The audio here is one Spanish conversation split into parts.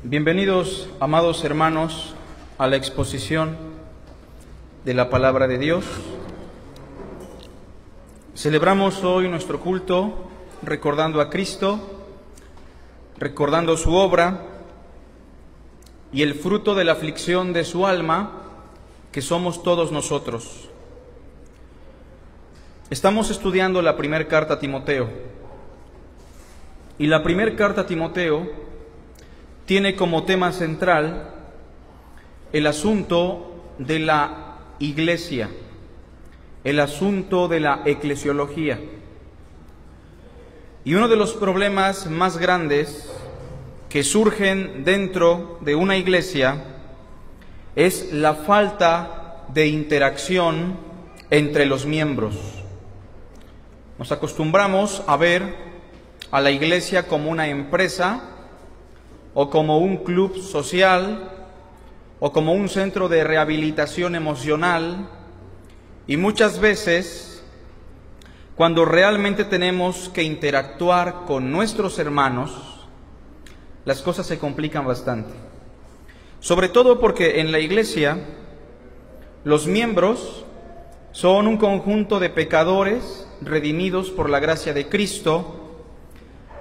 Bienvenidos, amados hermanos, a la exposición de la palabra de Dios. Celebramos hoy nuestro culto recordando a Cristo, recordando su obra y el fruto de la aflicción de su alma, que somos todos nosotros. Estamos estudiando la primera carta a Timoteo, y la primera carta a Timoteo tiene como tema central el asunto de la iglesia, el asunto de la eclesiología. Y uno de los problemas más grandes que surgen dentro de una iglesia es la falta de interacción entre los miembros. Nos acostumbramos a ver a la iglesia como una empresa, o como un club social, o como un centro de rehabilitación emocional, y muchas veces, cuando realmente tenemos que interactuar con nuestros hermanos, las cosas se complican bastante. Sobre todo porque en la iglesia, los miembros son un conjunto de pecadores redimidos por la gracia de Cristo,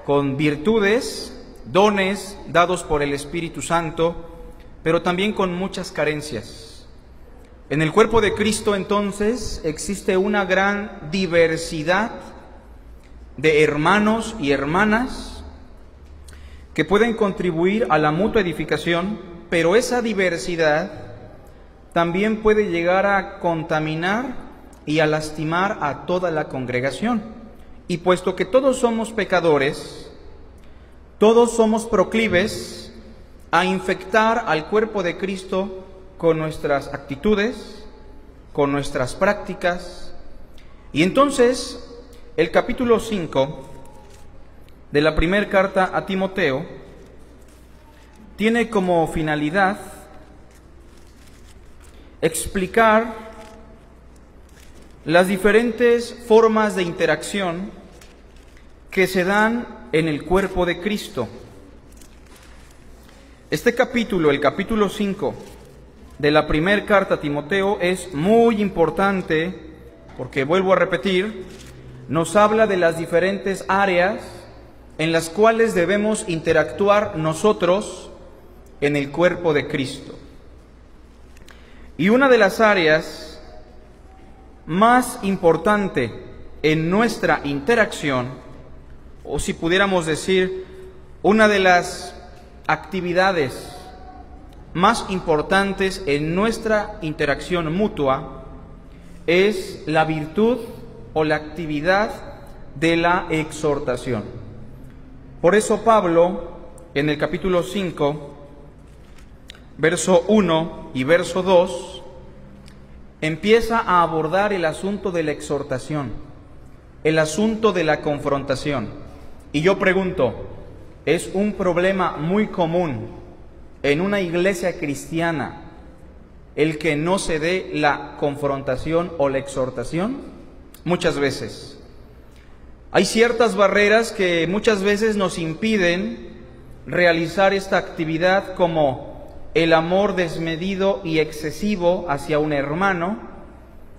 con virtudes, dones dados por el Espíritu Santo, pero también con muchas carencias. En el cuerpo de Cristo, entonces, existe una gran diversidad de hermanos y hermanas que pueden contribuir a la mutua edificación, pero esa diversidad también puede llegar a contaminar y a lastimar a toda la congregación. Y puesto que todos somos pecadores, todos somos proclives a infectar al cuerpo de Cristo con nuestras actitudes, con nuestras prácticas. Y entonces, el capítulo 5 de la primera carta a Timoteo tiene como finalidad explicar las diferentes formas de interacción que se dan en el cuerpo de Cristo. Este capítulo, el capítulo 5 de la primera carta a Timoteo, es muy importante porque, vuelvo a repetir, nos habla de las diferentes áreas en las cuales debemos interactuar nosotros en el cuerpo de Cristo. Y una de las áreas más importante en nuestra interacción, o si pudiéramos decir, una de las actividades más importantes en nuestra interacción mutua, es la virtud o la actividad de la exhortación. Por eso Pablo, en el capítulo 5, verso 1 y verso 2, empieza a abordar el asunto de la exhortación, el asunto de la confrontación. Y yo pregunto, ¿es un problema muy común en una iglesia cristiana el que no se dé la confrontación o la exhortación? Muchas veces. Hay ciertas barreras que muchas veces nos impiden realizar esta actividad, como el amor desmedido y excesivo hacia un hermano,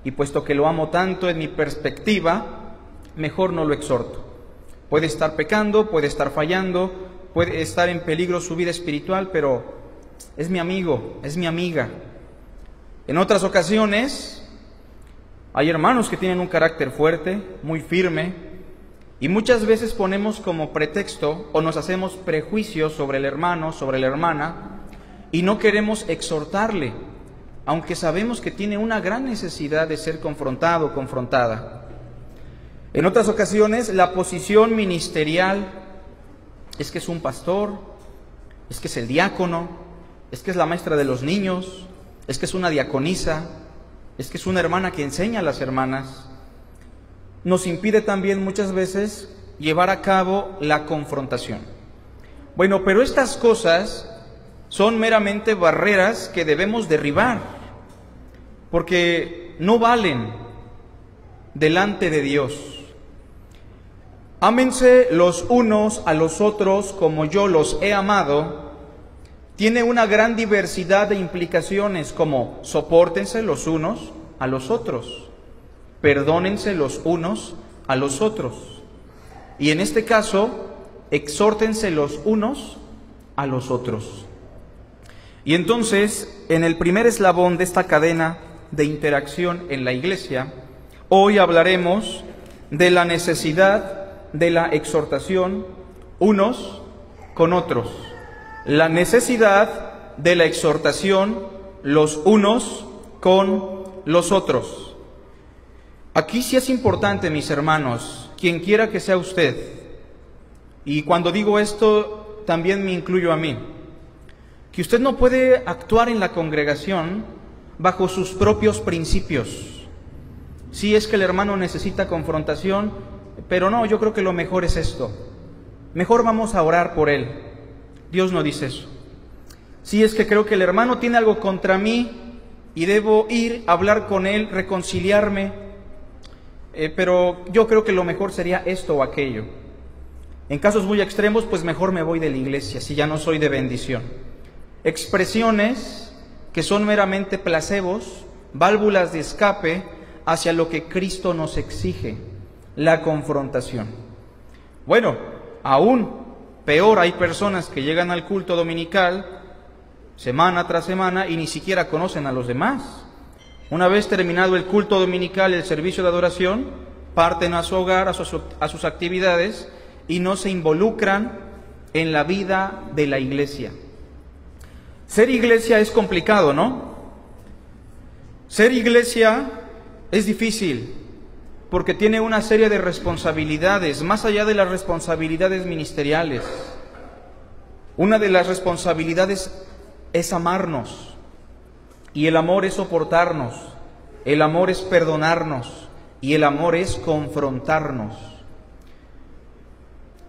y puesto que lo amo tanto en mi perspectiva, mejor no lo exhorto. Puede estar pecando, puede estar fallando, puede estar en peligro su vida espiritual, pero es mi amigo, es mi amiga. En otras ocasiones, hay hermanos que tienen un carácter fuerte, muy firme, y muchas veces ponemos como pretexto o nos hacemos prejuicios sobre el hermano, sobre la hermana, y no queremos exhortarle, aunque sabemos que tiene una gran necesidad de ser confrontado o confrontada. En otras ocasiones, la posición ministerial es que es un pastor, es que es el diácono, es que es la maestra de los niños, es que es una diaconisa, es que es una hermana que enseña a las hermanas. Nos impide también muchas veces llevar a cabo la confrontación. Bueno, pero estas cosas son meramente barreras que debemos derribar, porque no valen delante de Dios. Ámense los unos a los otros como yo los he amado, tiene una gran diversidad de implicaciones, como sopórtense los unos a los otros, perdónense los unos a los otros, y en este caso, exhórtense los unos a los otros. Y entonces, en el primer eslabón de esta cadena de interacción en la Iglesia, hoy hablaremos de la necesidad de la exhortación unos con otros. La necesidad de la exhortación los unos con los otros. Aquí sí es importante, mis hermanos, quien quiera que sea usted, y cuando digo esto también me incluyo a mí, que usted no puede actuar en la congregación bajo sus propios principios. Sí, es que el hermano necesita confrontación, pero no, yo creo que lo mejor es esto. Mejor vamos a orar por él. Dios no dice eso. Sí, es que creo que el hermano tiene algo contra mí y debo ir a hablar con él, reconciliarme, pero yo creo que lo mejor sería esto o aquello. En casos muy extremos, pues mejor me voy de la iglesia, si ya no soy de bendición. Expresiones que son meramente placebos, válvulas de escape hacia lo que Cristo nos exige, la confrontación. Bueno, aún peor, hay personas que llegan al culto dominical semana tras semana y ni siquiera conocen a los demás. Una vez terminado el culto dominical, el servicio de adoración, parten a su hogar, a sus actividades y no se involucran en la vida de la iglesia. Ser iglesia es complicado, ¿no? Ser iglesia es difícil porque tiene una serie de responsabilidades, más allá de las responsabilidades ministeriales. Una de las responsabilidades es amarnos, y el amor es soportarnos, el amor es perdonarnos, y el amor es confrontarnos.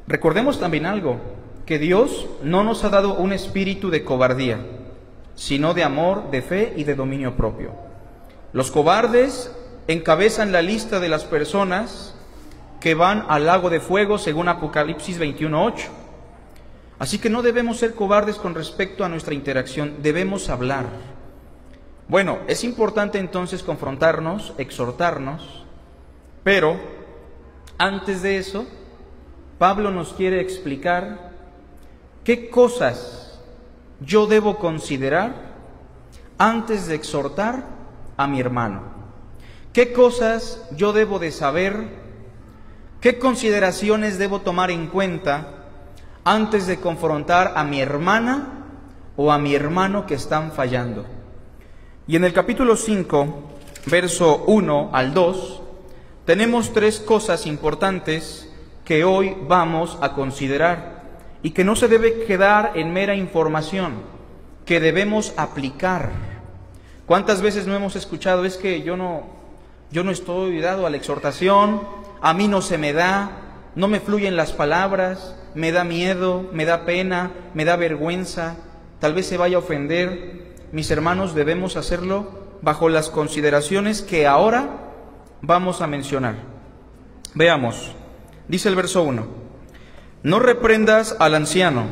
Recordemos también algo, que Dios no nos ha dado un espíritu de cobardía, sino de amor, de fe y de dominio propio. Los cobardes encabezan la lista de las personas que van al lago de fuego, según Apocalipsis 21:8. Así que no debemos ser cobardes con respecto a nuestra interacción, debemos hablar. Bueno, es importante entonces confrontarnos, exhortarnos, pero antes de eso, Pablo nos quiere explicar qué cosas yo debo considerar antes de exhortar a mi hermano. ¿Qué cosas yo debo de saber? ¿Qué consideraciones debo tomar en cuenta antes de confrontar a mi hermana o a mi hermano que están fallando? Y en el capítulo 5, verso 1 al 2, tenemos tres cosas importantes que hoy vamos a considerar y que no se debe quedar en mera información, que debemos aplicar. ¿Cuántas veces no hemos escuchado? Es que yo no estoy dado a la exhortación, a mí no se me da, no me fluyen las palabras, me da miedo, me da pena, me da vergüenza, tal vez se vaya a ofender. Mis hermanos, debemos hacerlo bajo las consideraciones que ahora vamos a mencionar. Veamos, dice el verso 1: no reprendas al anciano,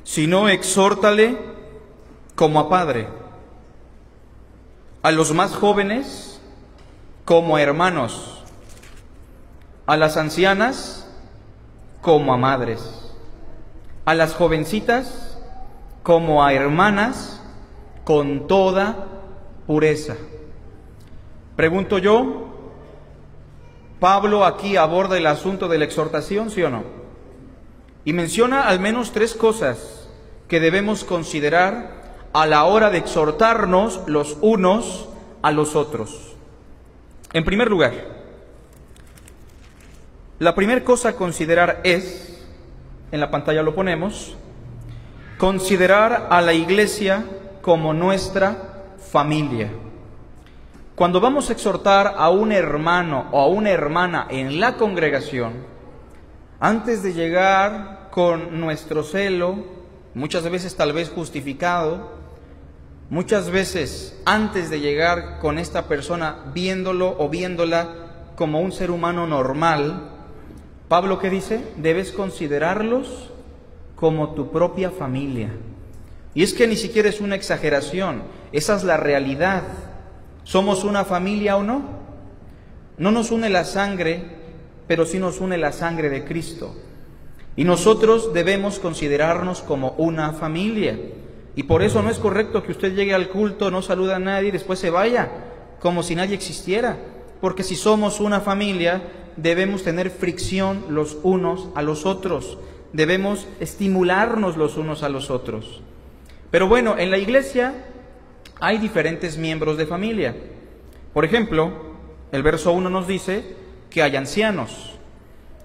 sino exhórtale como a padre, a los más jóvenes como a hermanos, a las ancianas como a madres, a las jovencitas como a hermanas con toda pureza. Pregunto yo, ¿Pablo aquí aborda el asunto de la exhortación, sí o no? Y menciona al menos tres cosas que debemos considerar a la hora de exhortarnos los unos a los otros. En primer lugar, la primera cosa a considerar es, en la pantalla lo ponemos, considerar a la iglesia como nuestra familia. Cuando vamos a exhortar a un hermano o a una hermana en la congregación, antes de llegar con nuestro celo, muchas veces tal vez justificado, muchas veces antes de llegar con esta persona viéndolo o viéndola como un ser humano normal, Pablo, ¿qué dice? Debes considerarlos como tu propia familia. Y es que ni siquiera es una exageración, esa es la realidad. ¿Somos una familia o no? No nos une la sangre, pero sí nos une la sangre de Cristo. Y nosotros debemos considerarnos como una familia. Y por eso no es correcto que usted llegue al culto, no saluda a nadie y después se vaya, como si nadie existiera. Porque si somos una familia, debemos tener fricción los unos a los otros. Debemos estimularnos los unos a los otros. Pero bueno, en la iglesia hay diferentes miembros de familia. Por ejemplo, el verso 1 nos dice que hay ancianos.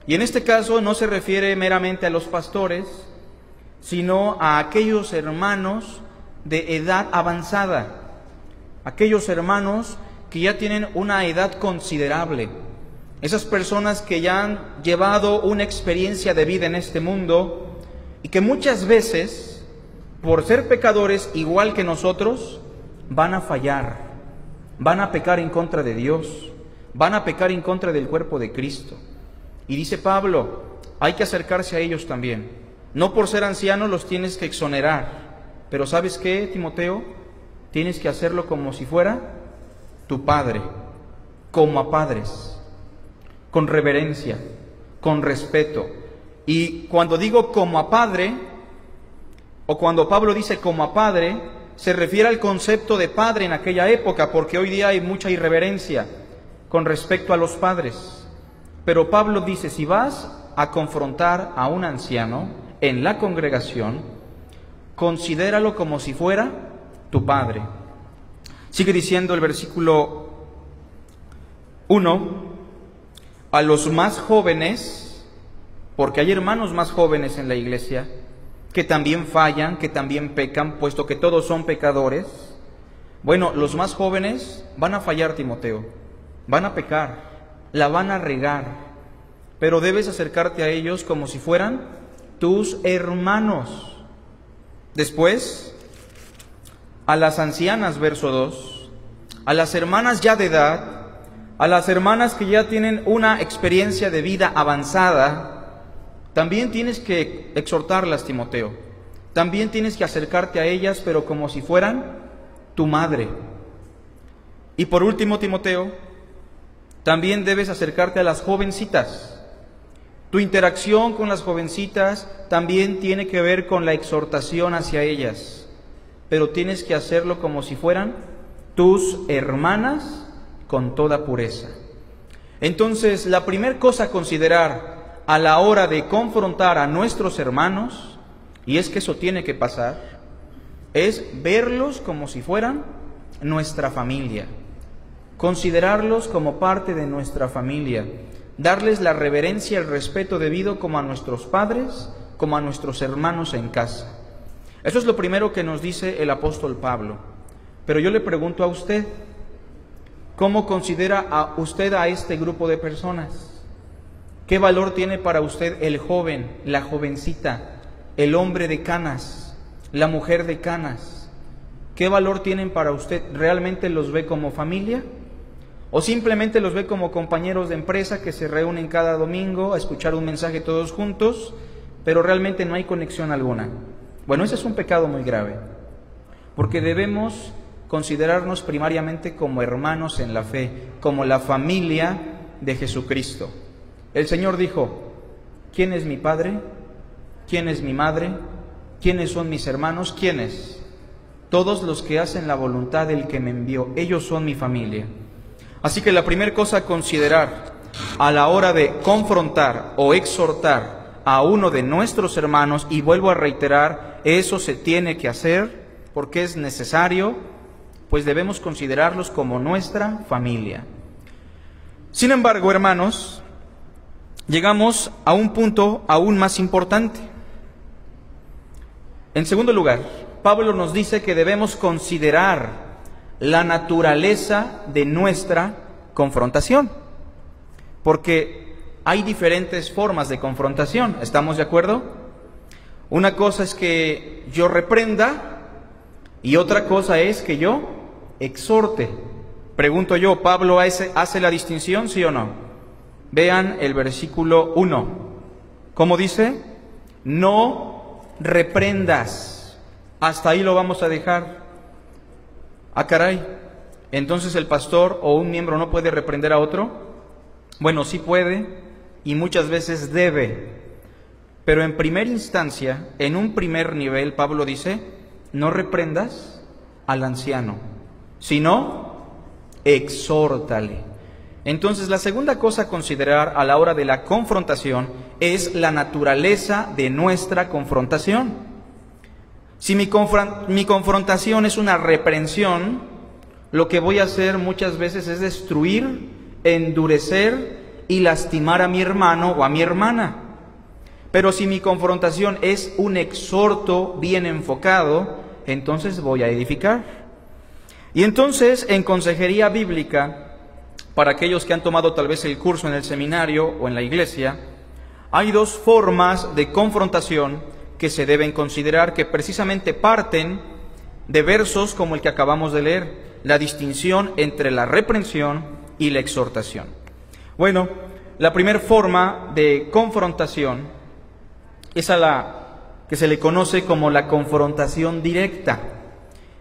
Y en este caso no se refiere meramente a los pastores, sino a aquellos hermanos de edad avanzada, aquellos hermanos que ya tienen una edad considerable, esas personas que ya han llevado una experiencia de vida en este mundo y que muchas veces, por ser pecadores igual que nosotros, van a fallar, van a pecar en contra de Dios, van a pecar en contra del cuerpo de Cristo. Y dice Pablo, hay que acercarse a ellos también. No por ser ancianos los tienes que exonerar, pero ¿sabes qué, Timoteo? Tienes que hacerlo como si fuera tu padre, como a padres, con reverencia, con respeto. Y cuando digo como a padre, o cuando Pablo dice como a padre, se refiere al concepto de padre en aquella época, porque hoy día hay mucha irreverencia con respecto a los padres. Pero Pablo dice, si vas a confrontar a un anciano en la congregación, considéralo como si fuera tu padre. Sigue diciendo el versículo 1, a los más jóvenes, porque hay hermanos más jóvenes en la iglesia, que también fallan, que también pecan, puesto que todos son pecadores. Bueno, los más jóvenes van a fallar, Timoteo, van a pecar, la van a regar, pero debes acercarte a ellos como si fueran tus hermanos. Después, a las ancianas, verso 2, a las hermanas ya de edad, a las hermanas que ya tienen una experiencia de vida avanzada, también tienes que exhortarlas, Timoteo. También tienes que acercarte a ellas, pero como si fueran tu madre. Y por último, Timoteo, también debes acercarte a las jovencitas. Tu interacción con las jovencitas también tiene que ver con la exhortación hacia ellas, pero tienes que hacerlo como si fueran tus hermanas con toda pureza. Entonces, la primera cosa a considerar a la hora de confrontar a nuestros hermanos, y es que eso tiene que pasar, es verlos como si fueran nuestra familia. Considerarlos como parte de nuestra familia, darles la reverencia y el respeto debido como a nuestros padres, como a nuestros hermanos en casa. Eso es lo primero que nos dice el apóstol Pablo. Pero yo le pregunto a usted, ¿cómo considera a usted a este grupo de personas? ¿Qué valor tiene para usted el joven, la jovencita, el hombre de canas, la mujer de canas? ¿Qué valor tienen para usted? ¿Realmente los ve como familia? ¿O simplemente los ve como compañeros de empresa que se reúnen cada domingo a escuchar un mensaje todos juntos, pero realmente no hay conexión alguna? Bueno, ese es un pecado muy grave, porque debemos considerarnos primariamente como hermanos en la fe, como la familia de Jesucristo. El Señor dijo, ¿quién es mi padre? ¿Quién es mi madre? ¿Quiénes son mis hermanos? ¿Quiénes? Todos los que hacen la voluntad del que me envió, ellos son mi familia. Así que la primera cosa a considerar a la hora de confrontar o exhortar a uno de nuestros hermanos, y vuelvo a reiterar, eso se tiene que hacer porque es necesario, pues debemos considerarlos como nuestra familia. Sin embargo, hermanos, llegamos a un punto aún más importante. En segundo lugar, Pablo nos dice que debemos considerar la naturaleza de nuestra confrontación, porque hay diferentes formas de confrontación, ¿estamos de acuerdo? Una cosa es que yo reprenda y otra cosa es que yo exhorte. Pregunto yo, ¿Pablo hace la distinción, sí o no? Vean el versículo 1. ¿Cómo dice? No reprendas. hasta ahí lo vamos a dejar. Ah, caray, entonces el pastor o un miembro no puede reprender a otro. Bueno, sí puede y muchas veces debe, pero en primera instancia, en un primer nivel, Pablo dice, no reprendas al anciano, sino exhórtale. Entonces, la segunda cosa a considerar a la hora de la confrontación es la naturaleza de nuestra confrontación. Si mi confrontación es una reprensión, lo que voy a hacer muchas veces es destruir, endurecer y lastimar a mi hermano o a mi hermana. Pero si mi confrontación es un exhorto bien enfocado, entonces voy a edificar. Y entonces, en consejería bíblica, para aquellos que han tomado tal vez el curso en el seminario o en la iglesia, hay dos formas de confrontación que se deben considerar, que precisamente parten de versos como el que acabamos de leer, la distinción entre la reprensión y la exhortación. Bueno, la primera forma de confrontación es a la que se le conoce como la confrontación directa.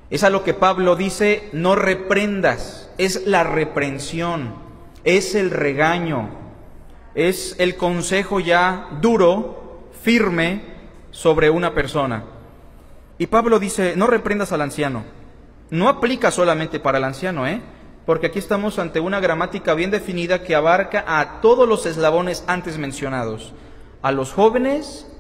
Es a lo que Pablo dice, no reprendas, es la reprensión, es el regaño, es el consejo ya duro, firme sobre una persona. Y Pablo dice, no reprendas al anciano. No aplica solamente para el anciano, porque aquí estamos ante una gramática bien definida que abarca a todos los eslabones antes mencionados, a los jóvenes,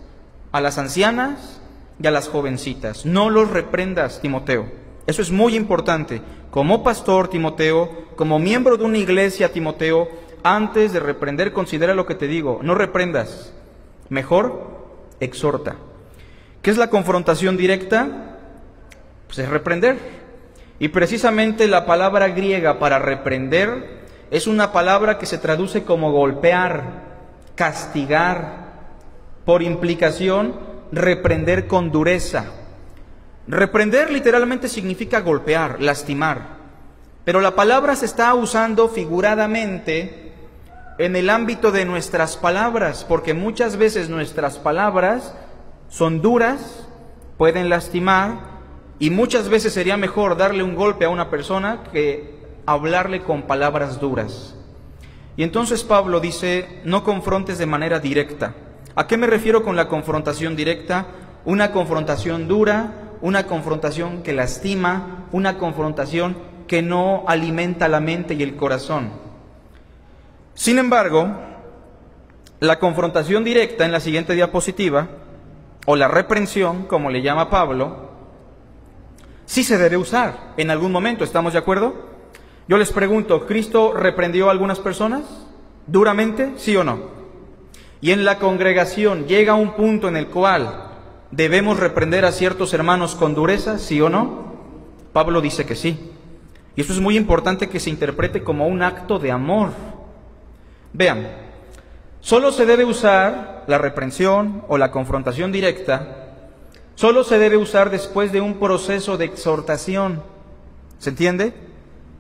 a las ancianas y a las jovencitas. No los reprendas, Timoteo. Eso es muy importante. Como pastor, Timoteo, como miembro de una iglesia, Timoteo, antes de reprender, considera lo que te digo. No reprendas. Mejor, exhorta. ¿Qué es la confrontación directa? Pues es reprender. Y precisamente la palabra griega para reprender es una palabra que se traduce como golpear, castigar. Por implicación, reprender con dureza. Reprender literalmente significa golpear, lastimar. Pero la palabra se está usando figuradamente en el ámbito de nuestras palabras, porque muchas veces nuestras palabras son duras, pueden lastimar, y muchas veces sería mejor darle un golpe a una persona que hablarle con palabras duras. Y entonces Pablo dice, no confrontes de manera directa. ¿A qué me refiero con la confrontación directa? Una confrontación dura, una confrontación que lastima, una confrontación que no alimenta la mente y el corazón. Sin embargo, la confrontación directa en la siguiente diapositiva, o la reprensión, como le llama Pablo, sí se debe usar en algún momento, ¿estamos de acuerdo? Yo les pregunto, ¿Cristo reprendió a algunas personas duramente, sí o no? Y en la congregación llega un punto en el cual debemos reprender a ciertos hermanos con dureza, ¿sí o no? Pablo dice que sí. Y eso es muy importante que se interprete como un acto de amor. Vean, solo se debe usar la reprensión o la confrontación directa, solo se debe usar después de un proceso de exhortación. ¿Se entiende?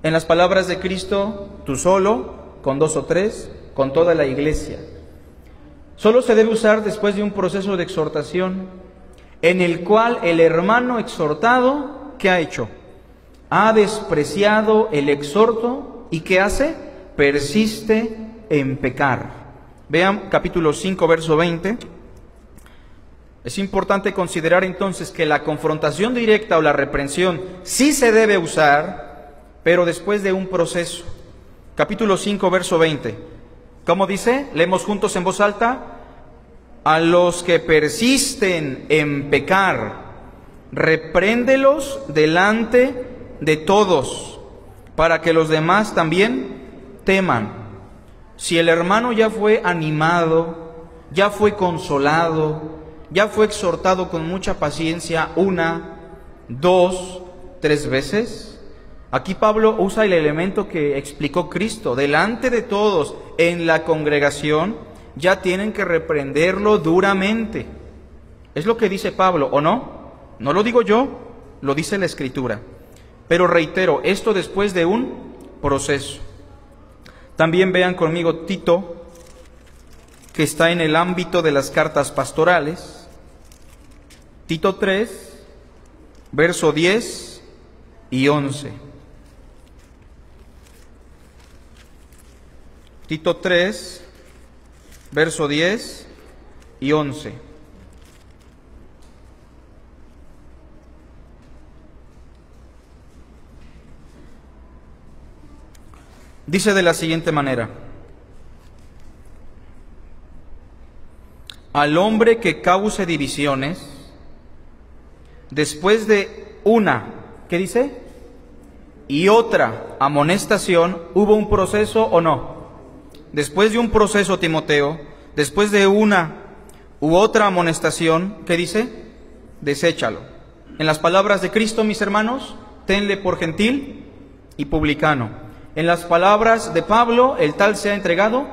En las palabras de Cristo, tú solo, con 2 o 3, con toda la iglesia. Solo se debe usar después de un proceso de exhortación en el cual el hermano exhortado, ¿qué ha hecho? Ha despreciado el exhorto y ¿qué hace? Persiste en pecar. Vean capítulo 5, verso 20. Es importante considerar entonces que la confrontación directa o la reprensión sí se debe usar, pero después de un proceso. Capítulo 5, verso 20. ¿Cómo dice? Leemos juntos en voz alta. A los que persisten en pecar, repréndelos delante de todos, para que los demás también teman. Si el hermano ya fue animado, ya fue consolado, ya fue exhortado con mucha paciencia 1, 2, 3 veces, aquí Pablo usa el elemento que explicó Cristo, delante de todos en la congregación, ya tienen que reprenderlo duramente. Es lo que dice Pablo, ¿o no? No lo digo yo, lo dice la Escritura. Pero reitero, esto después de un proceso. También vean conmigo Tito, que está en el ámbito de las cartas pastorales. Tito 3, verso 10 y 11. Tito 3, verso 10 y 11. Dice de la siguiente manera: al hombre que cause divisiones, después de una, ¿qué dice? Y otra amonestación, ¿hubo un proceso o no? Después de un proceso, Timoteo, después de una u otra amonestación, ¿qué dice? Deséchalo. En las palabras de Cristo, mis hermanos, tenle por gentil y publicano. En las palabras de Pablo, el tal se ha entregado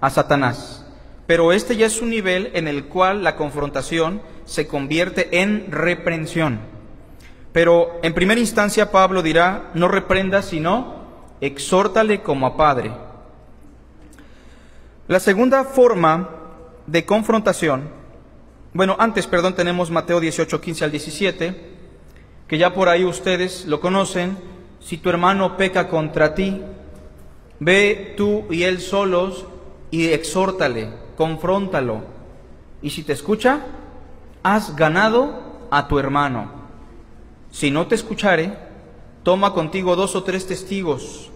a Satanás. Pero este ya es un nivel en el cual la confrontación se convierte en reprensión. Pero en primera instancia Pablo dirá, no reprendas, sino exhórtale como a padre. La segunda forma de confrontación, tenemos Mateo 18, 15 al 17, que ya por ahí ustedes lo conocen. Si tu hermano peca contra ti, ve tú y él solos y exhórtale, confróntalo. Y si te escucha, has ganado a tu hermano. Si no te escuchare, toma contigo 2 o 3 testigos,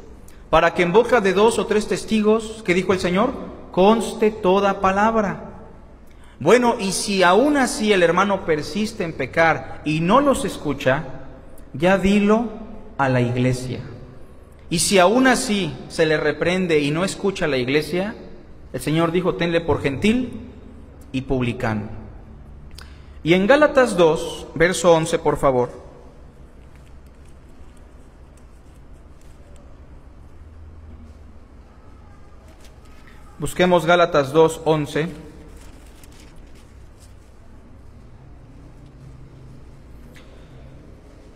para que en boca de 2 o 3 testigos, ¿qué dijo el Señor? Conste toda palabra. Bueno, y si aún así el hermano persiste en pecar y no los escucha, ya dilo a la iglesia. Y si aún así se le reprende y no escucha a la iglesia, el Señor dijo, tenle por gentil y publicano. Y en Gálatas 2, verso 11, por favor. Busquemos Gálatas 2, 11.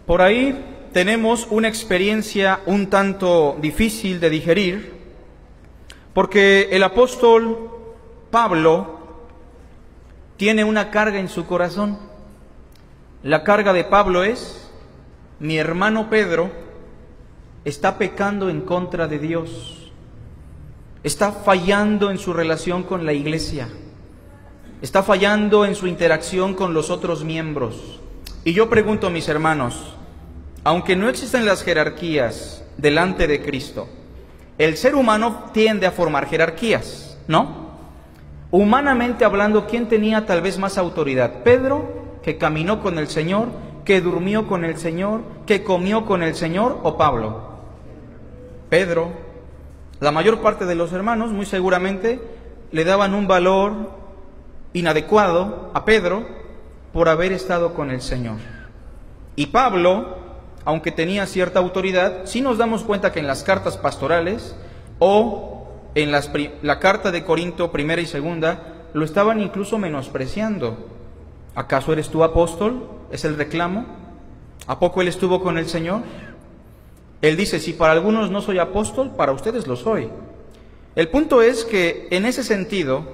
Por ahí tenemos una experiencia un tanto difícil de digerir, porque el apóstol Pablo tiene una carga en su corazón. La carga de Pablo es, mi hermano Pedro está pecando en contra de Dios, está fallando en su relación con la iglesia, está fallando en su interacción con los otros miembros. Y yo pregunto, mis hermanos, aunque no existen las jerarquías delante de Cristo, el ser humano tiende a formar jerarquías, ¿no? Humanamente hablando, ¿quién tenía tal vez más autoridad? ¿Pedro, que caminó con el Señor, que durmió con el Señor, que comió con el Señor, o Pablo? Pedro. La mayor parte de los hermanos muy seguramente le daban un valor inadecuado a Pedro por haber estado con el Señor. Y Pablo, aunque tenía cierta autoridad, sí nos damos cuenta que en las cartas pastorales o en la carta de Corinto, primera y segunda, lo estaban incluso menospreciando. ¿Acaso eres tú apóstol? ¿Es el reclamo? ¿A poco él estuvo con el Señor? Él dice, si para algunos no soy apóstol, para ustedes lo soy. El punto es que en ese sentido,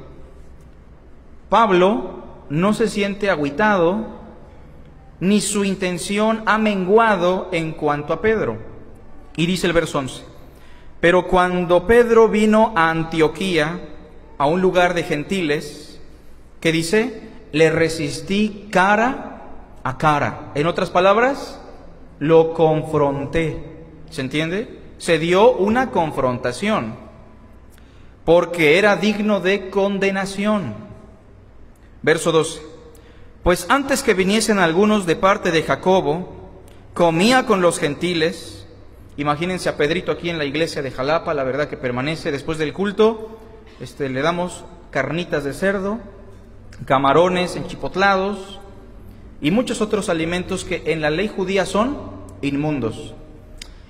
Pablo no se siente agüitado, ni su intención ha menguado en cuanto a Pedro. Y dice el verso 11, pero cuando Pedro vino a Antioquía, a un lugar de gentiles, ¿qué dice? Le resistí cara a cara. En otras palabras, lo confronté. ¿Se entiende? Se dio una confrontación, porque era digno de condenación. Verso 12. Pues antes que viniesen algunos de parte de Jacobo, comía con los gentiles. Imagínense a Pedrito aquí en la iglesia de Jalapa, la verdad que permanece después del culto. Le damos carnitas de cerdo, camarones enchipotlados y muchos otros alimentos que en la ley judía son inmundos.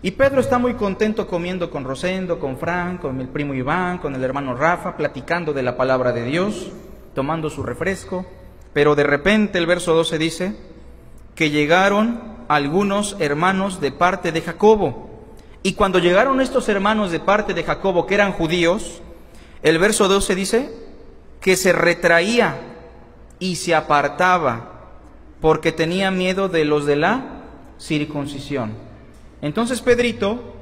Y Pedro está muy contento comiendo con Rosendo, con Fran, con el primo Iván, con el hermano Rafa, platicando de la palabra de Dios, tomando su refresco. Pero de repente el verso 12 dice que llegaron algunos hermanos de parte de Jacobo. Y cuando llegaron estos hermanos de parte de Jacobo, que eran judíos, el verso 12 dice que se retraía y se apartaba porque tenía miedo de los de la circuncisión. Entonces Pedrito,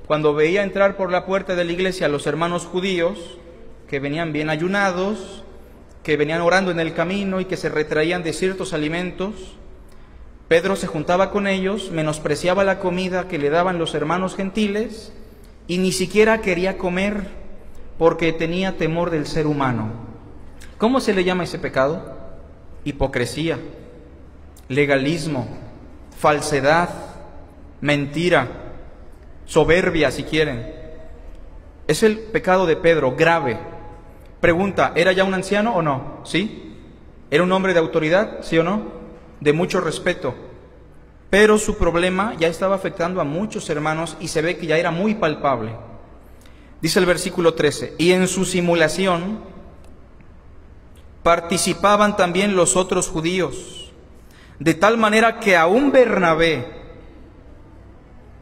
cuando veía entrar por la puerta de la iglesia a los hermanos judíos, que venían bien ayunados, que venían orando en el camino y que se retraían de ciertos alimentos, Pedro se juntaba con ellos, menospreciaba la comida que le daban los hermanos gentiles y ni siquiera quería comer porque tenía temor del ser humano. ¿Cómo se le llama ese pecado? Hipocresía, legalismo, falsedad, mentira, soberbia, si quieren. Es el pecado de Pedro, grave. Pregunta, ¿era ya un anciano o no? ¿Sí? ¿Era un hombre de autoridad? ¿Sí o no? De mucho respeto. Pero su problema ya estaba afectando a muchos hermanos y se ve que ya era muy palpable. Dice el versículo 13, y en su simulación participaban también los otros judíos, de tal manera que aún Bernabé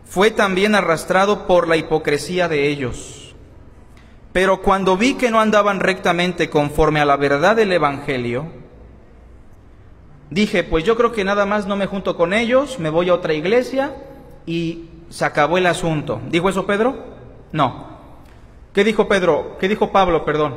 fue también arrastrado por la hipocresía de ellos. Pero cuando vi que no andaban rectamente conforme a la verdad del Evangelio, dije, pues yo creo que nada más no me junto con ellos, me voy a otra iglesia y se acabó el asunto. ¿Dijo eso Pedro? No. ¿Qué dijo Pedro? ¿Qué dijo Pablo, perdón?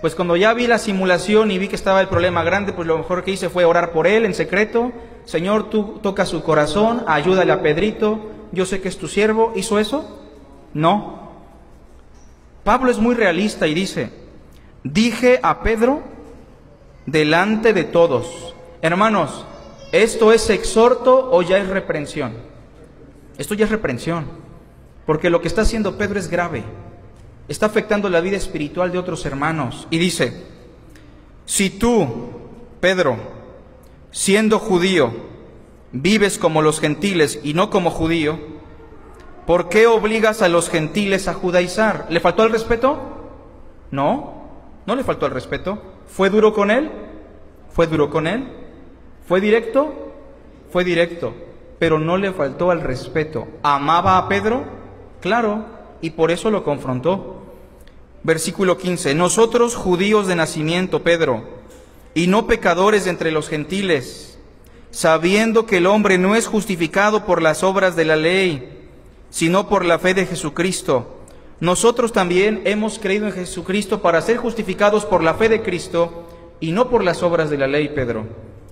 Pues cuando ya vi la simulación y vi que estaba el problema grande, pues lo mejor que hice fue orar por él en secreto. Señor, tú toca su corazón, ayúdale a Pedrito, yo sé que es tu siervo. ¿Hizo eso? No. Pablo es muy realista y dice, dije a Pedro delante de todos. Hermanos, ¿esto es exhorto o ya es reprensión? Esto ya es reprensión, porque lo que está haciendo Pedro es grave. Está afectando la vida espiritual de otros hermanos. Y dice, si tú, Pedro, siendo judío, vives como los gentiles y no como judío, ¿por qué obligas a los gentiles a judaizar? ¿Le faltó el respeto? No, no le faltó el respeto. ¿Fue duro con él? Fue duro con él. ¿Fue directo? Fue directo, pero no le faltó al respeto. ¿Amaba a Pedro? Claro, y por eso lo confrontó. Versículo 15, nosotros judíos de nacimiento, Pedro, y no pecadores de entre los gentiles, sabiendo que el hombre no es justificado por las obras de la ley, sino por la fe de Jesucristo. Nosotros también hemos creído en Jesucristo para ser justificados por la fe de Cristo y no por las obras de la ley, Pedro,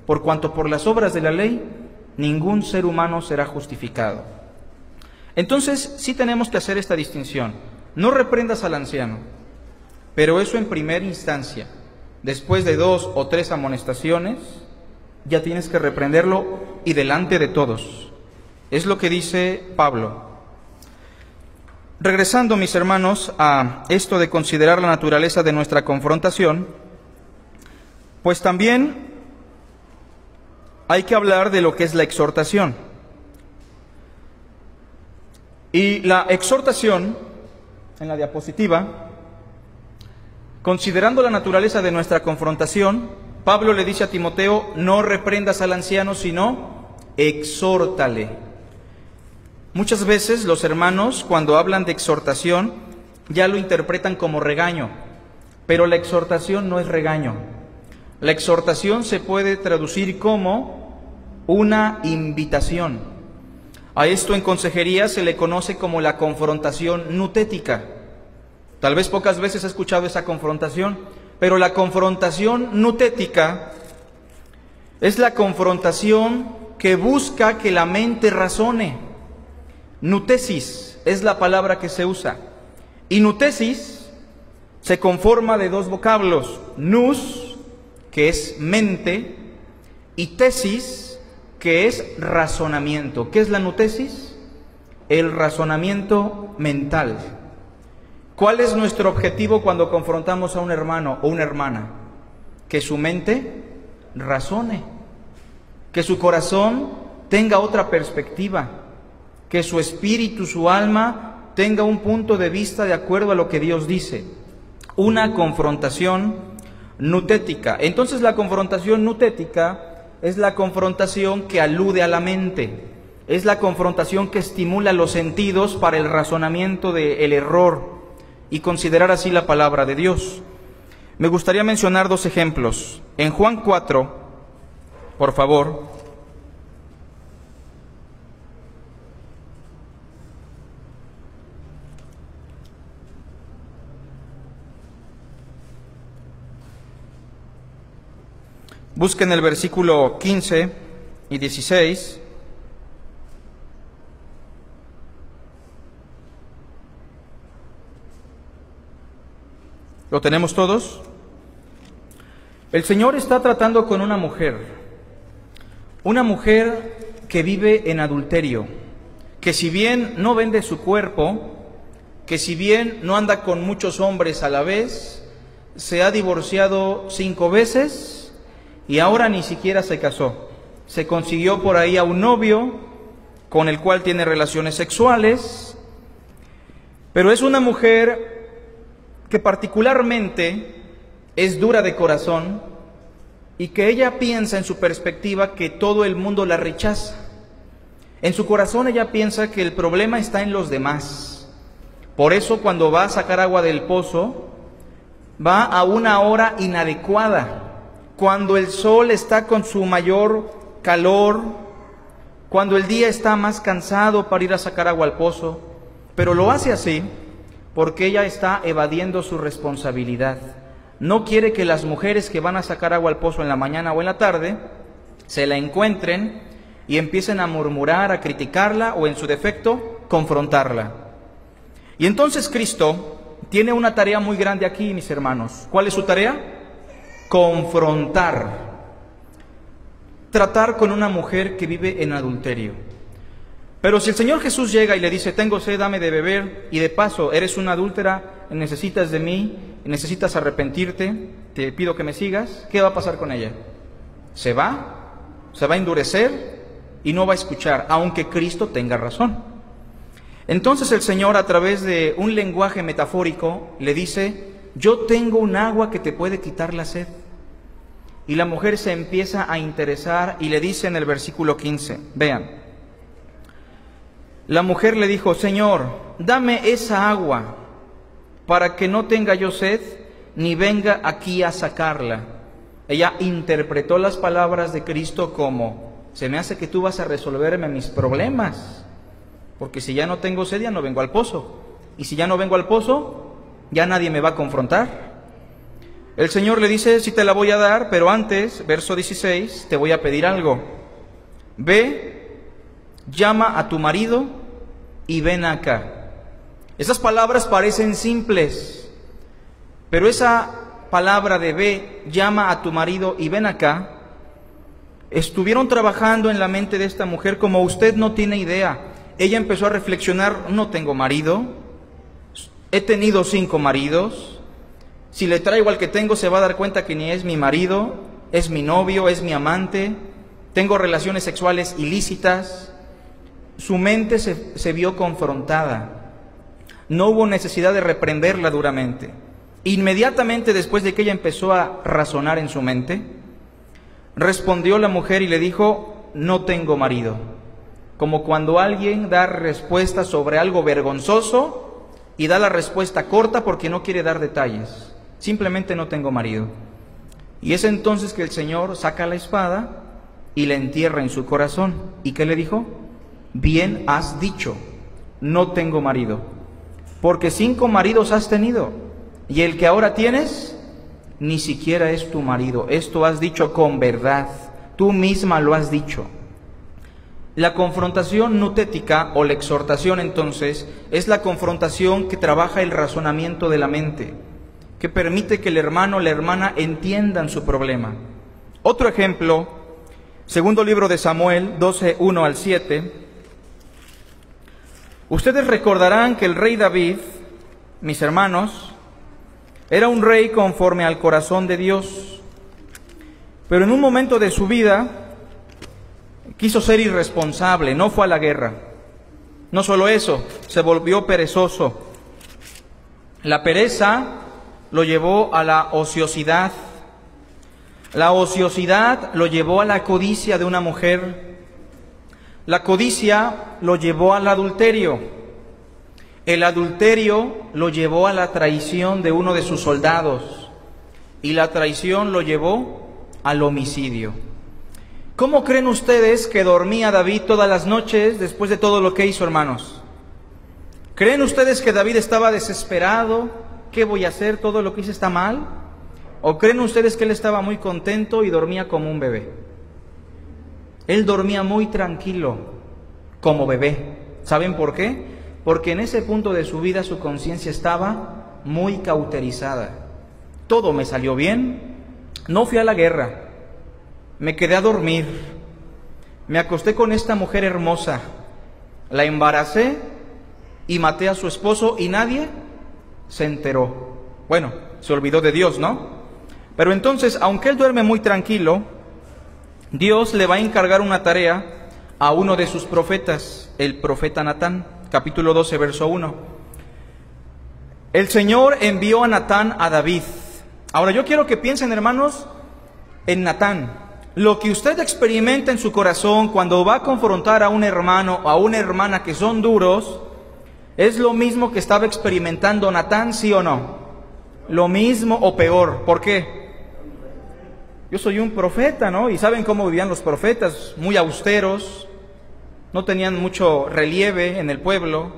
por cuanto por las obras de la ley ningún ser humano será justificado. Entonces sí tenemos que hacer esta distinción. No reprendas al anciano, pero eso en primera instancia. Después de 2 o 3 amonestaciones, ya tienes que reprenderlo y delante de todos. Es lo que dice Pablo. Regresando, mis hermanos, a esto de considerar la naturaleza de nuestra confrontación, pues también hay que hablar de lo que es la exhortación. Y la exhortación, en la diapositiva, considerando la naturaleza de nuestra confrontación, Pablo le dice a Timoteo, no reprendas al anciano, sino exhórtale. Muchas veces los hermanos, cuando hablan de exhortación, ya lo interpretan como regaño, pero la exhortación no es regaño. La exhortación se puede traducir como una invitación. A esto en consejería se le conoce como la confrontación nutética. Tal vez pocas veces he escuchado esa confrontación, pero la confrontación nutética es la confrontación que busca que la mente razone. Nutesis es la palabra que se usa. Y nutesis se conforma de 2 vocablos, nous, que es mente, y tesis, que es razonamiento. ¿Qué es la nutesis? El razonamiento mental. ¿Cuál es nuestro objetivo cuando confrontamos a un hermano o una hermana? Que su mente razone, que su corazón tenga otra perspectiva, que su espíritu, su alma, tenga un punto de vista de acuerdo a lo que Dios dice. Una confrontación nutética. Entonces la confrontación nutética es la confrontación que alude a la mente, es la confrontación que estimula los sentidos para el razonamiento del error y considerar así la palabra de Dios. Me gustaría mencionar 2 ejemplos. En Juan 4, por favor. Busquen el versículo 15 y 16. ¿Lo tenemos todos? El Señor está tratando con una mujer que vive en adulterio, que si bien no vende su cuerpo, que si bien no anda con muchos hombres a la vez, se ha divorciado 5 veces y ahora ni siquiera se casó. Se consiguió por ahí a un novio con el cual tiene relaciones sexuales, pero es una mujer que particularmente es dura de corazón y que ella piensa en su perspectiva que todo el mundo la rechaza. En su corazón ella piensa que el problema está en los demás. Por eso cuando va a sacar agua del pozo, va a una hora inadecuada, cuando el sol está con su mayor calor, cuando el día está más cansado para ir a sacar agua al pozo, pero lo hace así porque ella está evadiendo su responsabilidad. No quiere que las mujeres que van a sacar agua al pozo en la mañana o en la tarde se la encuentren y empiecen a murmurar, a criticarla o en su defecto, confrontarla. Y entonces Cristo tiene una tarea muy grande aquí, mis hermanos. ¿Cuál es su tarea? Confrontar. Tratar con una mujer que vive en adulterio. Pero si el Señor Jesús llega y le dice, tengo sed, dame de beber, y de paso, eres una adúltera, necesitas de mí, necesitas arrepentirte, te pido que me sigas, ¿qué va a pasar con ella? Se va a endurecer y no va a escuchar, aunque Cristo tenga razón. Entonces el Señor, a través de un lenguaje metafórico, le dice, yo tengo un agua que te puede quitar la sed. Y la mujer se empieza a interesar y le dice en el versículo 15, vean, la mujer le dijo, Señor, dame esa agua para que no tenga yo sed ni venga aquí a sacarla. Ella interpretó las palabras de Cristo como, se me hace que tú vas a resolverme mis problemas, porque si ya no tengo sed ya no vengo al pozo, y si ya no vengo al pozo ya nadie me va a confrontar. El Señor le dice, sí te la voy a dar, pero antes, verso 16, te voy a pedir algo. Ve, llama a tu marido y ven acá. Esas palabras parecen simples, pero esa palabra de ve, llama a tu marido y ven acá, estuvieron trabajando en la mente de esta mujer como usted no tiene idea. Ella empezó a reflexionar, no tengo marido, he tenido 5 maridos, si le traigo al que tengo se va a dar cuenta que ni es mi marido, es mi novio, es mi amante, tengo relaciones sexuales ilícitas. Su mente se vio confrontada. No hubo necesidad de reprenderla duramente. Inmediatamente después de que ella empezó a razonar en su mente, respondió la mujer y le dijo, no tengo marido. Como cuando alguien da respuesta sobre algo vergonzoso y da la respuesta corta porque no quiere dar detalles. Simplemente no tengo marido. Y es entonces que el Señor saca la espada y la entierra en su corazón. ¿Y qué le dijo? Bien has dicho, no tengo marido, porque 5 maridos has tenido, y el que ahora tienes ni siquiera es tu marido. Esto has dicho con verdad, tú misma lo has dicho. La confrontación nutética o la exhortación entonces es la confrontación que trabaja el razonamiento de la mente, que permite que el hermano o la hermana entiendan su problema. Otro ejemplo, segundo libro de Samuel 12, 1 al 7. Ustedes recordarán que el rey David, mis hermanos, era un rey conforme al corazón de Dios, pero en un momento de su vida quiso ser irresponsable, no fue a la guerra. No solo eso, se volvió perezoso. La pereza lo llevó a la ociosidad. La ociosidad lo llevó a la codicia de una mujer. La codicia lo llevó al adulterio. El adulterio lo llevó a la traición de uno de sus soldados. Y la traición lo llevó al homicidio. ¿Cómo creen ustedes que dormía David todas las noches después de todo lo que hizo, hermanos? ¿Creen ustedes que David estaba desesperado? ¿Qué voy a hacer? ¿Todo lo que hice está mal? ¿O creen ustedes que él estaba muy contento y dormía como un bebé? Él dormía muy tranquilo, como bebé. ¿Saben por qué? Porque en ese punto de su vida su conciencia estaba muy cauterizada. Todo me salió bien, no fui a la guerra, me quedé a dormir, me acosté con esta mujer hermosa, la embaracé y maté a su esposo y nadie se enteró. Bueno, se olvidó de Dios, ¿no? Pero entonces, aunque él duerme muy tranquilo, Dios le va a encargar una tarea a uno de sus profetas, el profeta Natán, capítulo 12, verso 1. El Señor envió a Natán a David. Ahora yo quiero que piensen, hermanos, en Natán. Lo que usted experimenta en su corazón cuando va a confrontar a un hermano o a una hermana que son duros, es lo mismo que estaba experimentando Natán, ¿sí o no? Lo mismo o peor. ¿Por qué? Yo soy un profeta, ¿no? Y ¿saben cómo vivían los profetas? Muy austeros, no tenían mucho relieve en el pueblo,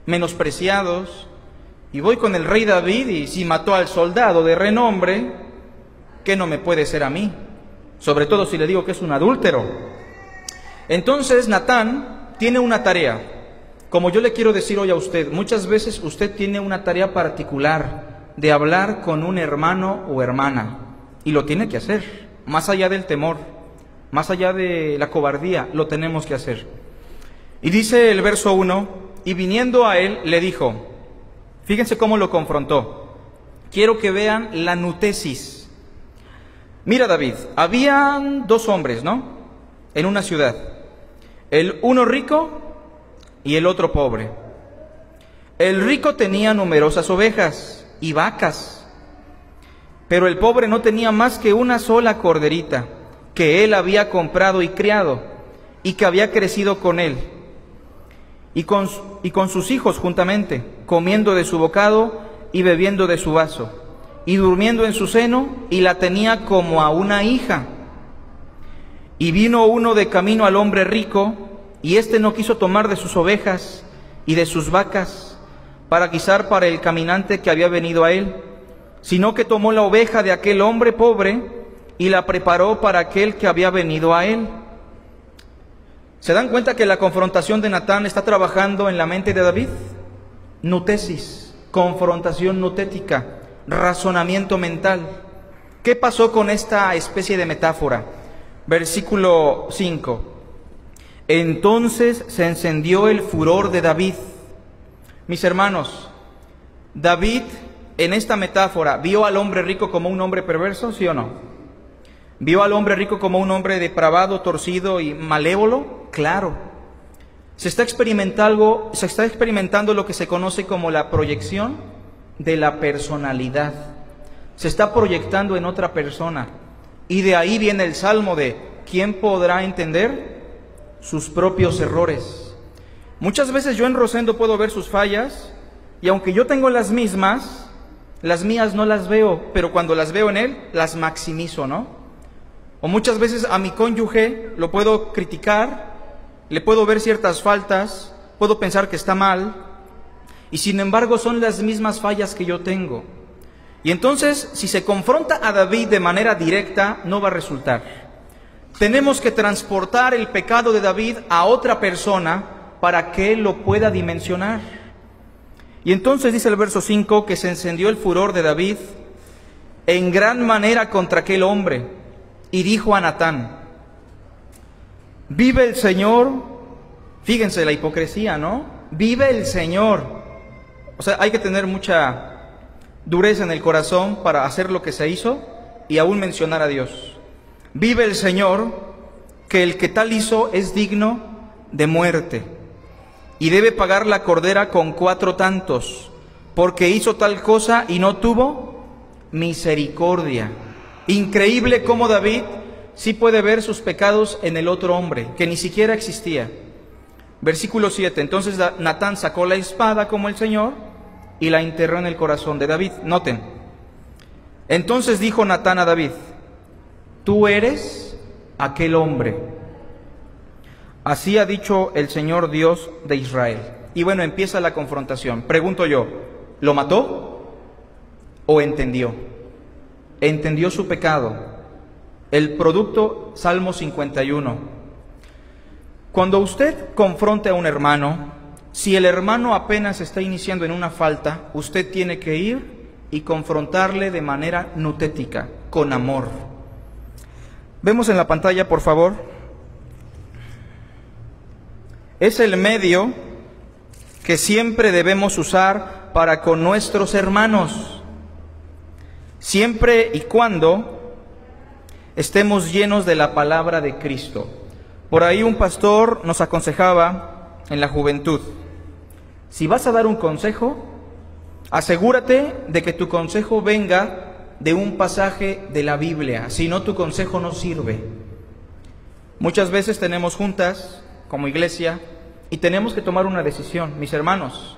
menospreciados. Y voy con el rey David y si mató al soldado de renombre, ¿qué no me puede ser a mí? Sobre todo si le digo que es un adúltero. Entonces Natán tiene una tarea. Como yo le quiero decir hoy a usted, muchas veces usted tiene una tarea particular de hablar con un hermano o hermana. Y lo tiene que hacer, más allá del temor, más allá de la cobardía, lo tenemos que hacer. Y dice el verso 1, y viniendo a él le dijo, fíjense cómo lo confrontó. Quiero que vean la nutesis. Mira, David, habían dos hombres, ¿no? En una ciudad. El uno rico y el otro pobre. El rico tenía numerosas ovejas y vacas, pero el pobre no tenía más que una sola corderita, que él había comprado y criado, y que había crecido con él, y con sus hijos juntamente, comiendo de su bocado y bebiendo de su vaso, y durmiendo en su seno, y la tenía como a una hija. Y vino uno de camino al hombre rico, y éste no quiso tomar de sus ovejas y de sus vacas, para guisar para el caminante que había venido a él, sino que tomó la oveja de aquel hombre pobre y la preparó para aquel que había venido a él. ¿Se dan cuenta que la confrontación de Natán está trabajando en la mente de David? Nutesis, confrontación nutética, razonamiento mental. ¿Qué pasó con esta especie de metáfora? Versículo 5. Entonces se encendió el furor de David. Mis hermanos, David en esta metáfora, ¿vio al hombre rico como un hombre perverso, sí o no? ¿Vio al hombre rico como un hombre depravado, torcido y malévolo? Claro. Se está experimentando lo que se conoce como la proyección de la personalidad. Se está proyectando en otra persona. Y de ahí viene el salmo de ¿quién podrá entender sus propios errores? Muchas veces yo en Rosendo puedo ver sus fallas, y aunque yo tengo las mismas, las mías no las veo, pero cuando las veo en él, las maximizo, ¿no? O muchas veces a mi cónyuge lo puedo criticar, le puedo ver ciertas faltas, puedo pensar que está mal, y sin embargo son las mismas fallas que yo tengo. Y entonces, si se confronta a David de manera directa, no va a resultar. Tenemos que transportar el pecado de David a otra persona para que él lo pueda dimensionar. Y entonces dice el verso 5 que se encendió el furor de David en gran manera contra aquel hombre, y dijo a Natán, vive el Señor. Fíjense la hipocresía, ¿no? Vive el Señor. O sea, hay que tener mucha dureza en el corazón para hacer lo que se hizo y aún mencionar a Dios. Vive el Señor, que el que tal hizo es digno de muerte, y debe pagar la cordera con 4 tantos, porque hizo tal cosa y no tuvo misericordia. Increíble cómo David sí puede ver sus pecados en el otro hombre, que ni siquiera existía. Versículo 7, entonces Natán sacó la espada como el Señor y la enterró en el corazón de David. Noten, entonces dijo Natán a David, tú eres aquel hombre. Así ha dicho el Señor Dios de Israel. Y bueno, empieza la confrontación. Pregunto yo, ¿lo mató o entendió? entendió su pecado. El producto, Salmo 51. Cuando usted confronte a un hermano, si el hermano apenas está iniciando en una falta, usted tiene que ir y confrontarle de manera nutética, con amor. Vemos en la pantalla, por favor. Es el medio que siempre debemos usar para con nuestros hermanos, siempre y cuando estemos llenos de la palabra de Cristo. Por ahí un pastor nos aconsejaba en la juventud: si vas a dar un consejo, asegúrate de que tu consejo venga de un pasaje de la Biblia, si no, tu consejo no sirve. Muchas veces tenemos juntas como iglesia y tenemos que tomar una decisión. Mis hermanos,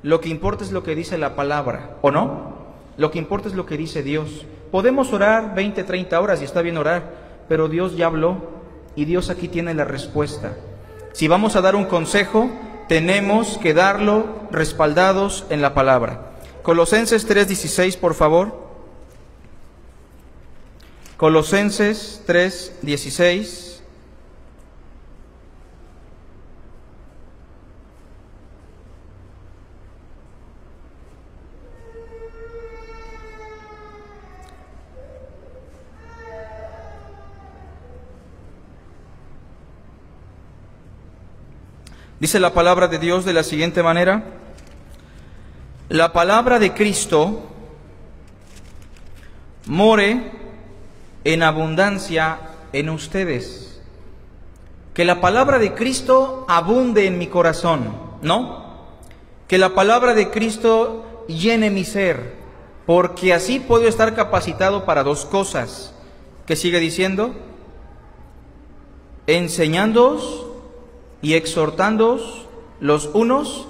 lo que importa es lo que dice la palabra, ¿o no? Lo que importa es lo que dice Dios. Podemos orar 20, 30 horas y está bien orar, pero Dios ya habló y Dios aquí tiene la respuesta. Si vamos a dar un consejo, tenemos que darlo respaldados en la palabra. Colosenses 3:16, por favor. Colosenses 3:16. Dice la palabra de Dios de la siguiente manera: la palabra de Cristo more en abundancia en ustedes. Que la palabra de Cristo abunde en mi corazón, ¿no? Que la palabra de Cristo llene mi ser, porque así puedo estar capacitado para dos cosas. ¿Qué sigue diciendo? Enseñándoos y exhortándoos los unos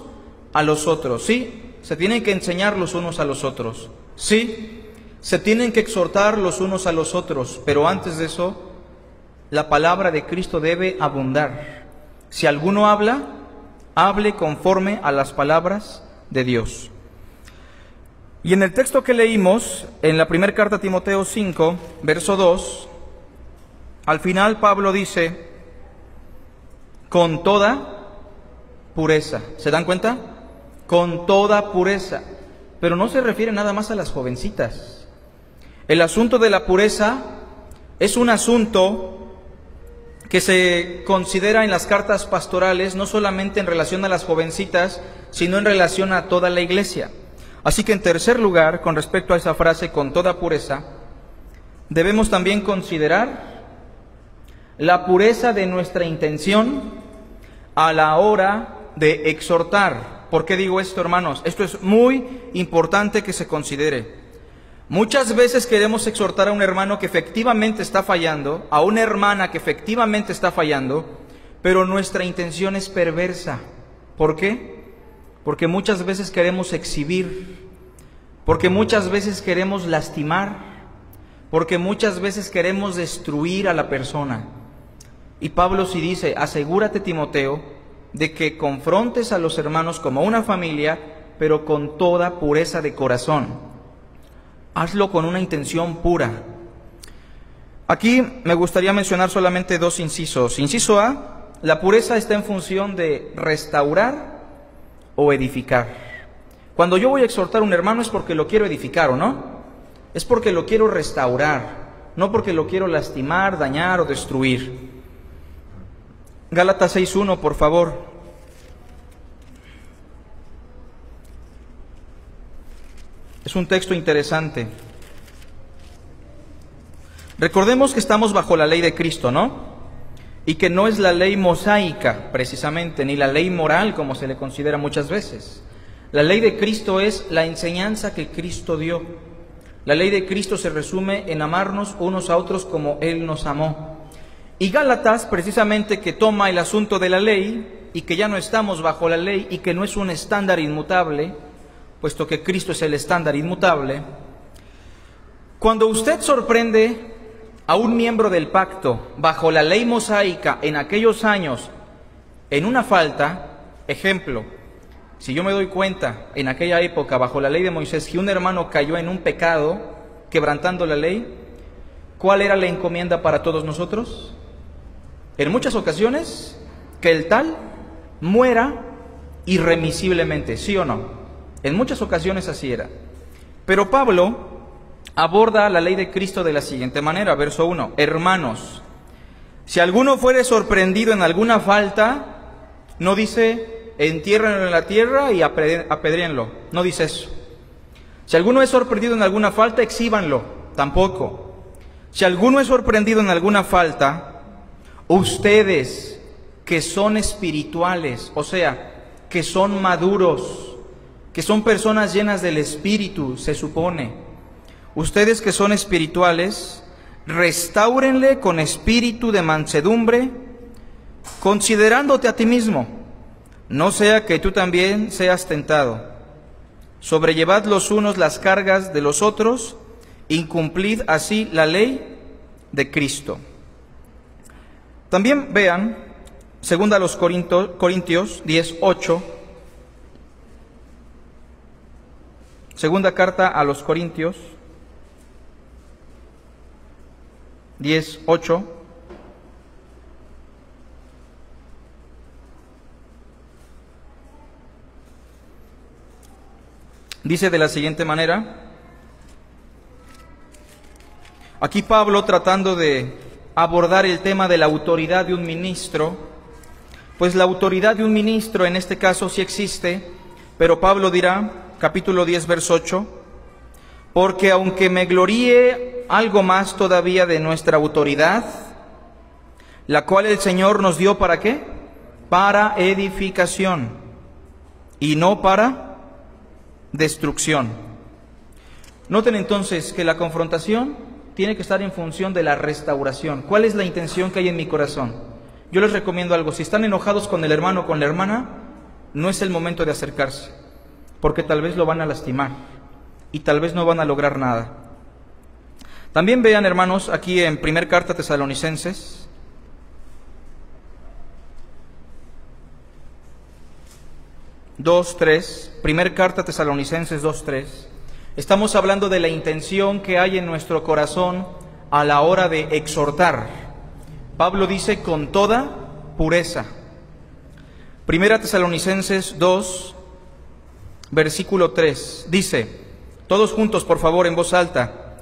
a los otros. Sí, se tienen que enseñar los unos a los otros. Sí, se tienen que exhortar los unos a los otros, pero antes de eso, la palabra de Cristo debe abundar. Si alguno habla, hable conforme a las palabras de Dios. Y en el texto que leímos, en la primera carta a Timoteo 5, verso 2, al final Pablo dice: con toda pureza. ¿Se dan cuenta? Con toda pureza. Pero no se refiere nada más a las jovencitas. El asunto de la pureza es un asunto que se considera en las cartas pastorales, no solamente en relación a las jovencitas, sino en relación a toda la iglesia. Así que en tercer lugar, con respecto a esa frase, con toda pureza, debemos también considerar la pureza de nuestra intención a la hora de exhortar. ¿Por qué digo esto, hermanos? Esto es muy importante que se considere. Muchas veces queremos exhortar a un hermano que efectivamente está fallando, a una hermana que efectivamente está fallando, pero nuestra intención es perversa. ¿Por qué? Porque muchas veces queremos exhibir, porque muchas veces queremos lastimar, porque muchas veces queremos destruir a la persona. Y Pablo sí dice: asegúrate, Timoteo, de que confrontes a los hermanos como una familia, pero con toda pureza de corazón. Hazlo con una intención pura. Aquí me gustaría mencionar solamente dos incisos. Inciso A: la pureza está en función de restaurar o edificar. Cuando yo voy a exhortar a un hermano es porque lo quiero edificar, ¿o no? Es porque lo quiero restaurar, no porque lo quiero lastimar, dañar o destruir. Gálatas 6:1, por favor. Es un texto interesante. Recordemos que estamos bajo la ley de Cristo, ¿no? Y que no es la ley mosaica, precisamente, ni la ley moral, como se le considera muchas veces. La ley de Cristo es la enseñanza que Cristo dio. La ley de Cristo se resume en amarnos unos a otros como Él nos amó. Y Gálatas, precisamente, que toma el asunto de la ley y que ya no estamos bajo la ley y que no es un estándar inmutable, puesto que Cristo es el estándar inmutable. Cuando usted sorprende a un miembro del pacto bajo la ley mosaica en aquellos años en una falta, ejemplo, si yo me doy cuenta en aquella época bajo la ley de Moisés que un hermano cayó en un pecado quebrantando la ley, ¿cuál era la encomienda para todos nosotros? En muchas ocasiones, que el tal muera irremisiblemente, ¿sí o no? En muchas ocasiones así era. Pero Pablo aborda la ley de Cristo de la siguiente manera, verso 1: hermanos, si alguno fuere sorprendido en alguna falta, no dice entiérrenlo en la tierra y apedréenlo, no dice eso. Si alguno es sorprendido en alguna falta, exhíbanlo, tampoco. Si alguno es sorprendido en alguna falta, ustedes que son espirituales, o sea, que son maduros, que son personas llenas del Espíritu, se supone, ustedes que son espirituales, restáurenle con espíritu de mansedumbre, considerándote a ti mismo, no sea que tú también seas tentado. Sobrellevad los unos las cargas de los otros, incumplid así la ley de Cristo. También vean, segunda a los Corintios 10:8, segunda carta a los Corintios 10:8. Dice de la siguiente manera, aquí Pablo tratando de abordar el tema de la autoridad de un ministro, pues la autoridad de un ministro en este caso sí existe, pero Pablo dirá, capítulo 10, verso 8, porque aunque me gloríe algo más todavía de nuestra autoridad, la cual el Señor nos dio ¿para qué? Para edificación y no para destrucción. Noten entonces que la confrontación tiene que estar en función de la restauración. ¿Cuál es la intención que hay en mi corazón? Yo les recomiendo algo: si están enojados con el hermano o con la hermana, no es el momento de acercarse, porque tal vez lo van a lastimar y tal vez no van a lograr nada. También vean, hermanos, aquí en primer carta a Tesalonicenses, primer carta a Tesalonicenses 2:3. Estamos hablando de la intención que hay en nuestro corazón a la hora de exhortar. Pablo dice con toda pureza. Primera Tesalonicenses 2, versículo 3, dice, todos juntos por favor en voz alta: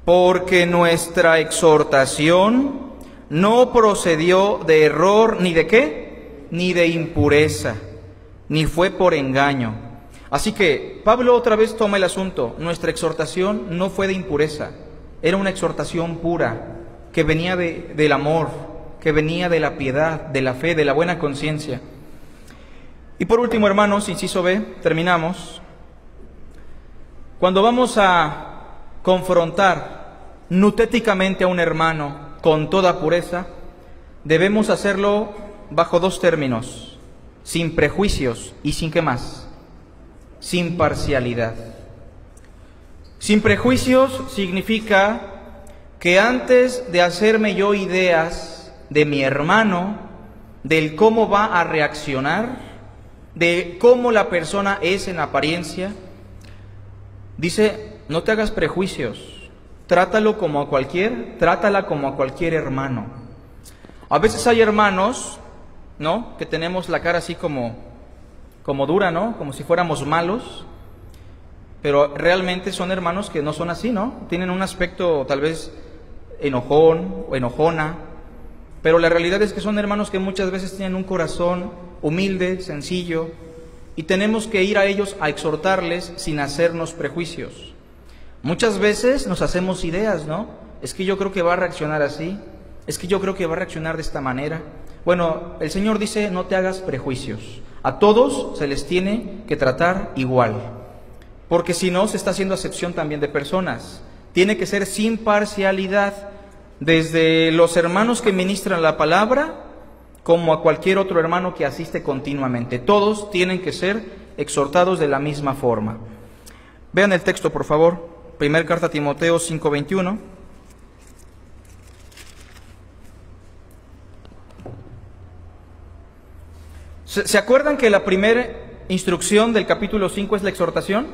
porque nuestra exhortación no procedió de error, ni de ¿qué? Ni de impureza, ni fue por engaño. Así que Pablo otra vez toma el asunto. Nuestra exhortación no fue de impureza, era una exhortación pura, que venía del amor, que venía de la piedad, de la fe, de la buena conciencia. Y por último, hermanos, inciso B, terminamos. Cuando vamos a confrontar nutéticamente a un hermano con toda pureza, debemos hacerlo bajo dos términos: sin prejuicios y sin ¿qué más? Sin parcialidad. Sin prejuicios significa que antes de hacerme yo ideas de mi hermano, del cómo va a reaccionar, de cómo la persona es en apariencia, dice, no te hagas prejuicios, trátala como a cualquier hermano. A veces hay hermanos, ¿no?, que tenemos la cara así como dura, ¿no?, como si fuéramos malos, pero realmente son hermanos que no son así, ¿no? Tienen un aspecto tal vez enojón o enojona, pero la realidad es que son hermanos que muchas veces tienen un corazón humilde, sencillo, y tenemos que ir a ellos a exhortarles sin hacernos prejuicios. Muchas veces nos hacemos ideas, ¿no? Es que yo creo que va a reaccionar así, es que yo creo que va a reaccionar de esta manera. Bueno, el Señor dice, no te hagas prejuicios. A todos se les tiene que tratar igual, porque si no se está haciendo acepción también de personas. Tiene que ser sin parcialidad, desde los hermanos que ministran la palabra como a cualquier otro hermano que asiste continuamente. Todos tienen que ser exhortados de la misma forma. Vean el texto, por favor. Primer carta a Timoteo 5:21. ¿Se acuerdan que la primera instrucción del capítulo 5 es la exhortación?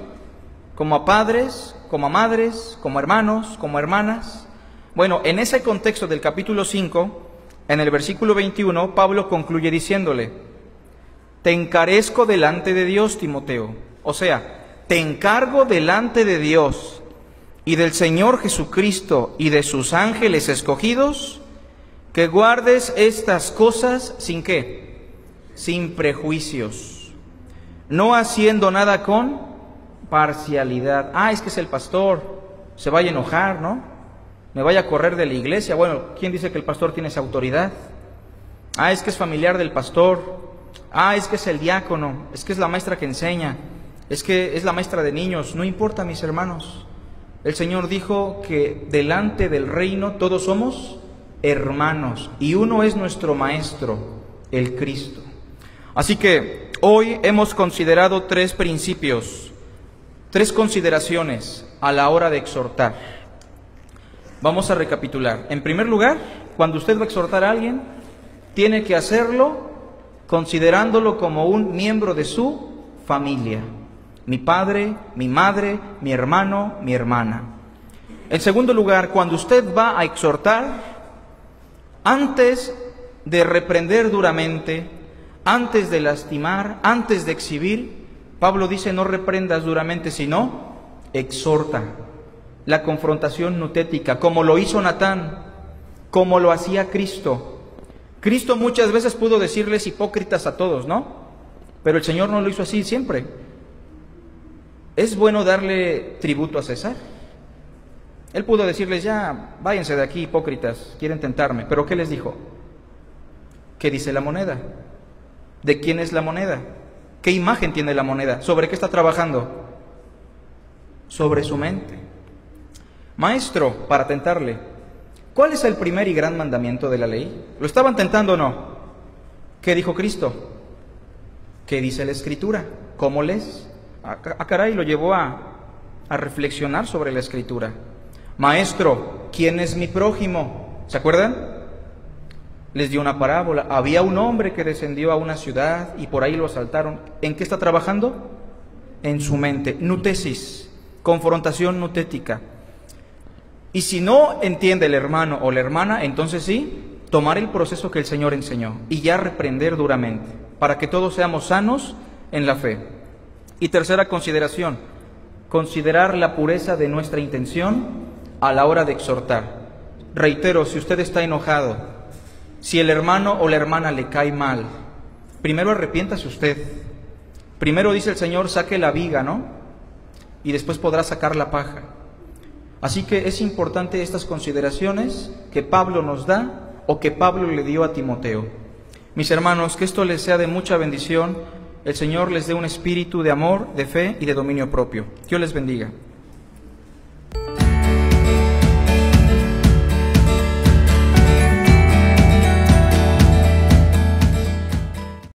como a padres, como a madres, como hermanos, como hermanas. Bueno, en ese contexto del capítulo 5, en el versículo 21, Pablo concluye diciéndole: te encarezco delante de Dios, Timoteo. O sea, te encargo delante de Dios y del Señor Jesucristo y de sus ángeles escogidos, que guardes estas cosas sin ¿qué? Sin prejuicios, no haciendo nada con parcialidad. Es que es el pastor, se vaya a enojar, ¿no? Me vaya a correr de la iglesia. Bueno, ¿quién dice que el pastor tiene esa autoridad? Es que es familiar del pastor. Es que es el diácono, es que es la maestra que enseña, es que es la maestra de niños. No importa, mis hermanos. El Señor dijo que delante del reino todos somos hermanos y uno es nuestro maestro, el Cristo. Así que hoy hemos considerado 3 principios, 3 consideraciones a la hora de exhortar. Vamos a recapitular. En primer lugar, cuando usted va a exhortar a alguien, tiene que hacerlo considerándolo como un miembro de su familia. Mi padre, mi madre, mi hermano, mi hermana. En segundo lugar, cuando usted va a exhortar, antes de reprender duramente, antes de lastimar, antes de exhibir, Pablo dice: no reprendas duramente, sino exhorta. La confrontación nutética, como lo hizo Natán, como lo hacía Cristo. Cristo muchas veces pudo decirles hipócritas a todos, ¿no? Pero el Señor no lo hizo así siempre. ¿Es bueno darle tributo a César? Él pudo decirles: ya, váyanse de aquí, hipócritas, quieren tentarme. ¿Pero qué les dijo? ¿Qué dice la moneda? ¿De quién es la moneda? ¿Qué imagen tiene la moneda? ¿Sobre qué está trabajando? Sobre su mente. Maestro, para tentarle, ¿cuál es el primer y gran mandamiento de la ley? ¿Lo estaban tentando o no? ¿Qué dijo Cristo? ¿Qué dice la Escritura? ¿Cómo lees? Caray, lo llevó a reflexionar sobre la Escritura. Maestro, ¿quién es mi prójimo? ¿Se acuerdan? Les dio una parábola. Había un hombre que descendió a una ciudad y por ahí lo asaltaron. ¿En qué está trabajando? En su mente. Nutesis, confrontación nutética. Y si no entiende el hermano o la hermana, entonces sí, tomar el proceso que el Señor enseñó y ya reprender duramente, para que todos seamos sanos en la fe. Y tercera consideración, considerar la pureza de nuestra intención a la hora de exhortar. Reitero, si usted está enojado, si el hermano o la hermana le cae mal, primero arrepiéntase usted. Primero, dice el Señor, saque la viga, ¿no? Y después podrá sacar la paja. Así que es importante estas consideraciones que Pablo nos da o que Pablo le dio a Timoteo. Mis hermanos, que esto les sea de mucha bendición. El Señor les dé un espíritu de amor, de fe y de dominio propio. Dios les bendiga.